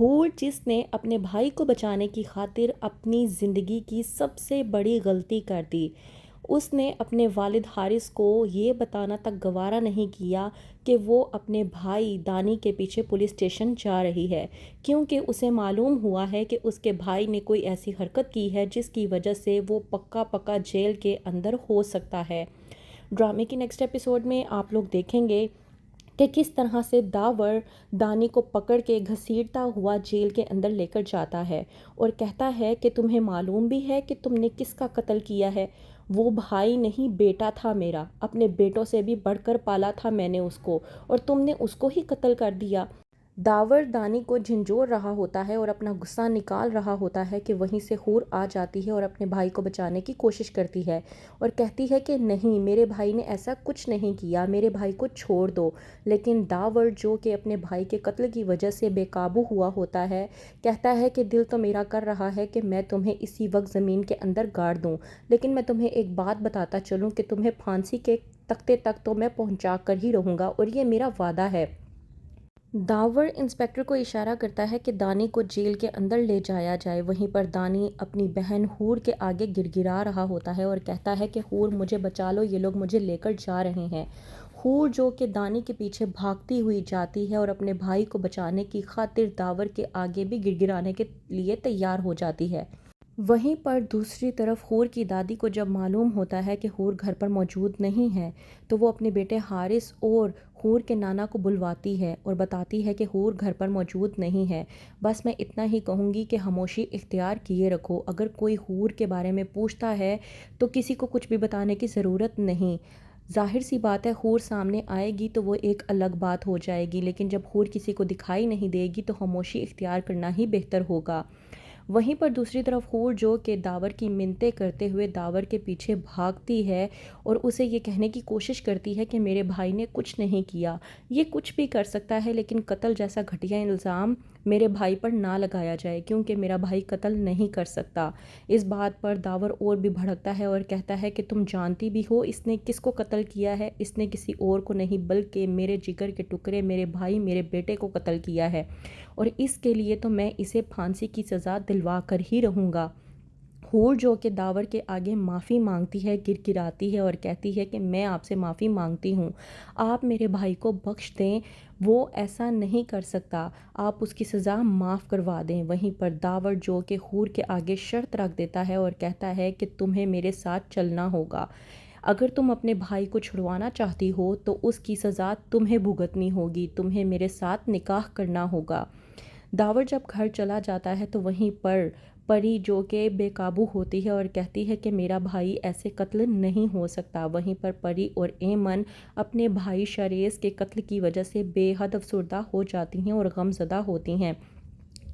حور جس نے اپنے بھائی کو بچانے کی خاطر اپنی زندگی کی سب سے بڑی غلطی کر دی۔ اس نے اپنے والد حارث کو یہ بتانا تک گوارا نہیں کیا کہ وہ اپنے بھائی دانی کے پیچھے پولیس اسٹیشن جا رہی ہے، کیونکہ اسے معلوم ہوا ہے کہ اس کے بھائی نے کوئی ایسی حرکت کی ہے جس کی وجہ سے وہ پکا جیل کے اندر ہو سکتا ہے۔ ڈرامے کی نیکسٹ ایپیسوڈ میں آپ لوگ دیکھیں گے کہ کس طرح سے داور دانی کو پکڑ کے گھسیٹتا ہوا جیل کے اندر لے کر جاتا ہے اور کہتا ہے کہ تمہیں معلوم بھی ہے کہ تم نے کس کا قتل کیا ہے۔ وہ بھائی نہیں، بیٹا تھا میرا، اپنے بیٹوں سے بھی بڑھ کر پالا تھا میں نے اس کو، اور تم نے اس کو ہی قتل کر دیا۔ داور دانی کو جھنجھوڑ رہا ہوتا ہے اور اپنا غصہ نکال رہا ہوتا ہے کہ وہیں سے حور آ جاتی ہے اور اپنے بھائی کو بچانے کی کوشش کرتی ہے اور کہتی ہے کہ نہیں، میرے بھائی نے ایسا کچھ نہیں کیا، میرے بھائی کو چھوڑ دو۔ لیکن داور جو کہ اپنے بھائی کے قتل کی وجہ سے بے قابو ہوا ہوتا ہے، کہتا ہے کہ دل تو میرا کر رہا ہے کہ میں تمہیں اسی وقت زمین کے اندر گاڑ دوں، لیکن میں تمہیں ایک بات بتاتا چلوں کہ تمہیں پھانسی کے تختے تک تو میں پہنچا کر ہی رہوں گا، اور یہ میرا وعدہ ہے۔ داور انسپکٹر کو اشارہ کرتا ہے کہ دانی کو جیل کے اندر لے جایا جائے۔ وہیں پر دانی اپنی بہن حور کے آگے گڑ گڑا رہا ہوتا ہے اور کہتا ہے کہ حور مجھے بچا لو، یہ لوگ مجھے لے کر جا رہے ہیں۔ حور جو کہ دانی کے پیچھے بھاگتی ہوئی جاتی ہے اور اپنے بھائی کو بچانے کی خاطر داور کے آگے بھی گڑ گڑانے کے لیے تیار ہو جاتی ہے۔ وہیں پر دوسری طرف حور کی دادی کو جب معلوم ہوتا ہے کہ حور گھر پر موجود نہیں ہے تو وہ اپنے بیٹے حارث اور حور کے نانا کو بلواتی ہے اور بتاتی ہے کہ حور گھر پر موجود نہیں ہے۔ بس میں اتنا ہی کہوں گی کہ خاموشی اختیار کیے رکھو، اگر کوئی حور کے بارے میں پوچھتا ہے تو کسی کو کچھ بھی بتانے کی ضرورت نہیں۔ ظاہر سی بات ہے، حور سامنے آئے گی تو وہ ایک الگ بات ہو جائے گی، لیکن جب حور کسی کو دکھائی نہیں دے گی تو خاموشی اختیار کرنا ہی بہتر ہوگا۔ وہیں پر دوسری طرف حور جو کہ داور کی منتیں کرتے ہوئے داور کے پیچھے بھاگتی ہے اور اسے یہ کہنے کی کوشش کرتی ہے کہ میرے بھائی نے کچھ نہیں کیا، یہ کچھ بھی کر سکتا ہے لیکن قتل جیسا گھٹیا الزام میرے بھائی پر نہ لگایا جائے، کیونکہ میرا بھائی قتل نہیں کر سکتا۔ اس بات پر داور اور بھی بھڑکتا ہے اور کہتا ہے کہ تم جانتی بھی ہو اس نے کس کو قتل کیا ہے، اس نے کسی اور کو نہیں بلکہ میرے جگر کے ٹکڑے میرے بھائی میرے بیٹے کو قتل کیا ہے، اور اس کے لیے تو میں اسے پھانسی کی سزا دلوا کر ہی رہوں گا۔ حور جو کہ داور کے آگے معافی مانگتی ہے، گر گراتی ہے اور کہتی ہے کہ میں آپ سے معافی مانگتی ہوں، آپ میرے بھائی کو بخش دیں، وہ ایسا نہیں کر سکتا، آپ اس کی سزا معاف کروا دیں۔ وہیں پر داور جو کہ حور کے آگے شرط رکھ دیتا ہے اور کہتا ہے کہ تمہیں میرے ساتھ چلنا ہوگا، اگر تم اپنے بھائی کو چھڑوانا چاہتی ہو تو اس کی سزا تمہیں بھگتنی ہوگی، تمہیں میرے ساتھ نکاح کرنا ہوگا۔ داور جب گھر چلا جاتا ہے تو وہیں پر پری جو کہ بے قابو ہوتی ہے اور کہتی ہے کہ میرا بھائی ایسے قتل نہیں ہو سکتا۔ وہیں پر پری اور ایمن اپنے بھائی شریس کے قتل کی وجہ سے بے حد افسردہ ہو جاتی ہیں اور غم زدہ ہوتی ہیں۔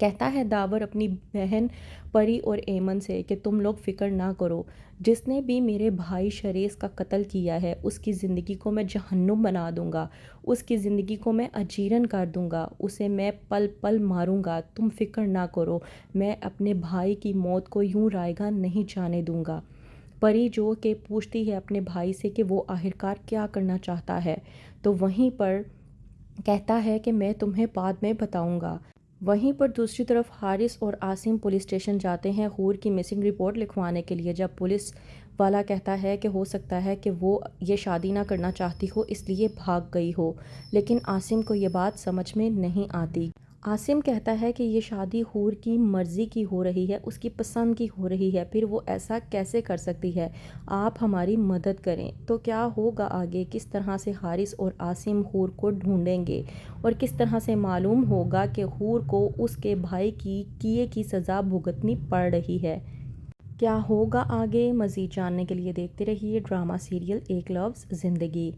کہتا ہے داور اپنی بہن پری اور ایمن سے کہ تم لوگ فکر نہ کرو، جس نے بھی میرے بھائی شریس کا قتل کیا ہے اس کی زندگی کو میں جہنم بنا دوں گا، اس کی زندگی کو میں اجیرن کر دوں گا، اسے میں پل پل ماروں گا، تم فکر نہ کرو، میں اپنے بھائی کی موت کو یوں رائیگاں نہیں جانے دوں گا۔ پری جو کہ پوچھتی ہے اپنے بھائی سے کہ وہ آخرکار کیا کرنا چاہتا ہے تو وہیں پر کہتا ہے کہ میں تمہیں بعد میں بتاؤں گا۔ وہیں پر دوسری طرف حارث اور عاصم پولیس اسٹیشن جاتے ہیں حور کی مسنگ رپورٹ لکھوانے کے لیے، جب پولیس والا کہتا ہے کہ ہو سکتا ہے کہ وہ یہ شادی نہ کرنا چاہتی ہو اس لیے بھاگ گئی ہو، لیکن عاصم کو یہ بات سمجھ میں نہیں آتی۔ عاصم کہتا ہے کہ یہ شادی حور کی مرضی کی ہو رہی ہے، اس کی پسند کی ہو رہی ہے، پھر وہ ایسا کیسے کر سکتی ہے، آپ ہماری مدد کریں۔ تو کیا ہوگا آگے، کس طرح سے حارث اور عاصم حور کو ڈھونڈیں گے اور کس طرح سے معلوم ہوگا کہ حور کو اس کے بھائی کی کیے کی سزا بھگتنی پڑ رہی ہے۔ کیا ہوگا آگے، مزید جاننے کے لیے دیکھتے رہیے ڈرامہ سیریل ایک لفظ زندگی۔